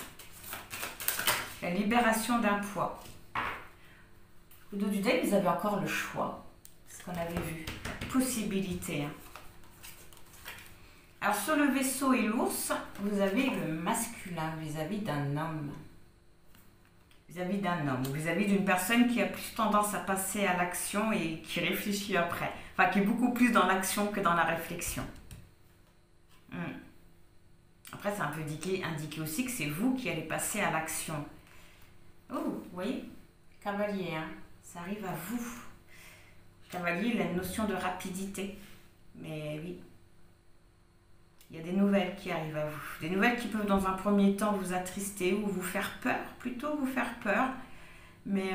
La libération d'un poids. Au dos du deck, vous avez encore le choix. Ce qu'on avait vu. La possibilité. Alors, sur le vaisseau et l'ours, vous avez le masculin vis-à-vis d'un homme. Vis-à-vis d'un homme, vis-à-vis d'une personne qui a plus tendance à passer à l'action et qui réfléchit après. Enfin, qui est beaucoup plus dans l'action que dans la réflexion. Après, c'est un peu indiqué aussi que c'est vous qui allez passer à l'action. Oh, vous voyez, cavalier, ça arrive à vous. Cavalier, il a une notion de rapidité. Mais oui, il y a des nouvelles qui arrivent à vous. Des nouvelles qui peuvent dans un premier temps vous attrister ou vous faire peur, plutôt vous faire peur. Mais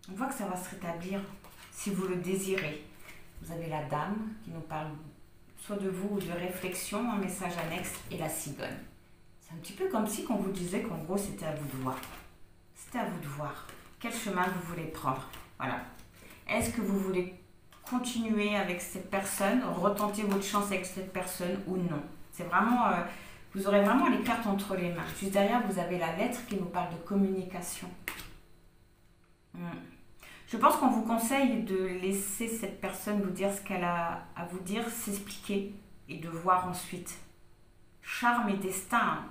on voit que ça va se rétablir si vous le désirez. Vous avez la dame qui nous parle soit de vous ou de réflexion, un message annexe et la cigogne. C'est un petit peu comme si on vous disait qu'en gros c'était à vous de voir. C'était à vous de voir quel chemin vous voulez prendre. Voilà. Est-ce que vous voulez continuer avec cette personne, retenter votre chance avec cette personne ou non? C'est vraiment, vous aurez vraiment les cartes entre les mains. Juste derrière, vous avez la lettre qui nous parle de communication. Je pense qu'on vous conseille de laisser cette personne vous dire ce qu'elle a à vous dire, s'expliquer et de voir ensuite. Charme et destin.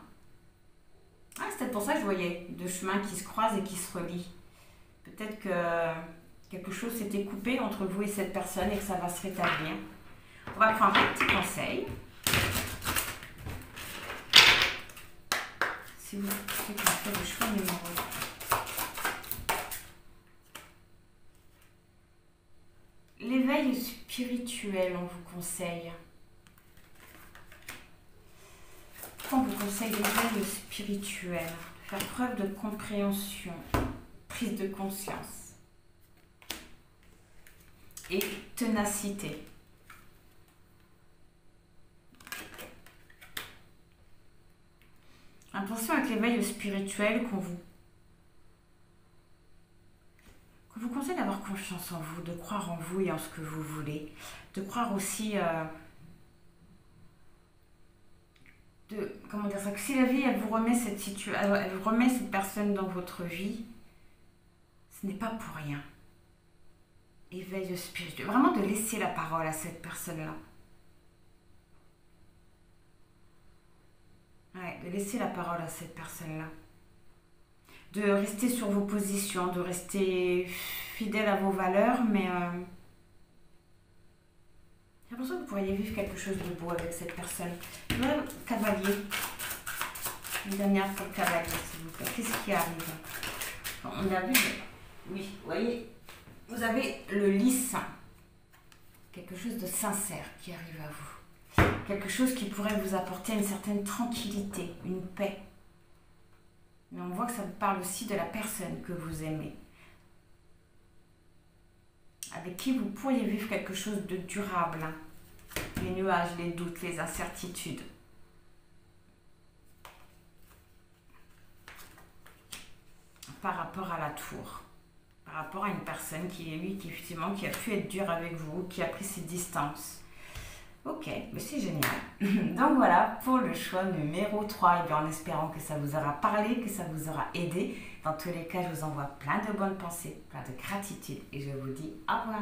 C'est peut-être pour ça que je voyais deux chemins qui se croisent et qui se relient. Peut-être que quelque chose s'était coupé entre vous et cette personne et que ça va se rétablir. On va prendre un petit conseil. Si vous faites le choix numéro 1. L'éveil spirituel, on vous conseille. On vous conseille l'éveil spirituel. Faire preuve de compréhension, prise de conscience. Et ténacité. Attention avec l'éveil spirituel qu'on vous conseille d'avoir confiance en vous, de croire en vous et en ce que vous voulez, de croire aussi comment dire ça, que si la vie elle vous remet elle vous remet cette personne dans votre vie, ce n'est pas pour rien. Éveil spirituel, vraiment de laisser la parole à cette personne-là. Ouais, de laisser la parole à cette personne-là. De rester sur vos positions, de rester fidèle à vos valeurs, mais j'ai l'impression que vous pourriez vivre quelque chose de beau avec cette personne. Le cavalier. Une dernière pour le cavalier, s'il vous plaît. Qu'est-ce qui arrive? On a vu, mais oui, vous voyez. Vous avez le lys, quelque chose de sincère qui arrive à vous. Quelque chose qui pourrait vous apporter une certaine tranquillité, une paix. Mais on voit que ça vous parle aussi de la personne que vous aimez. Avec qui vous pourriez vivre quelque chose de durable. Les nuages, les doutes, les incertitudes. Par rapport à la tour. Par rapport à une personne qui a pu être dure avec vous, qui a pris ses distances. Ok, mais c'est génial. Donc voilà pour le choix numéro 3. Et bien en espérant que ça vous aura parlé, que ça vous aura aidé. Dans tous les cas, je vous envoie plein de bonnes pensées, plein de gratitude. Et je vous dis au revoir.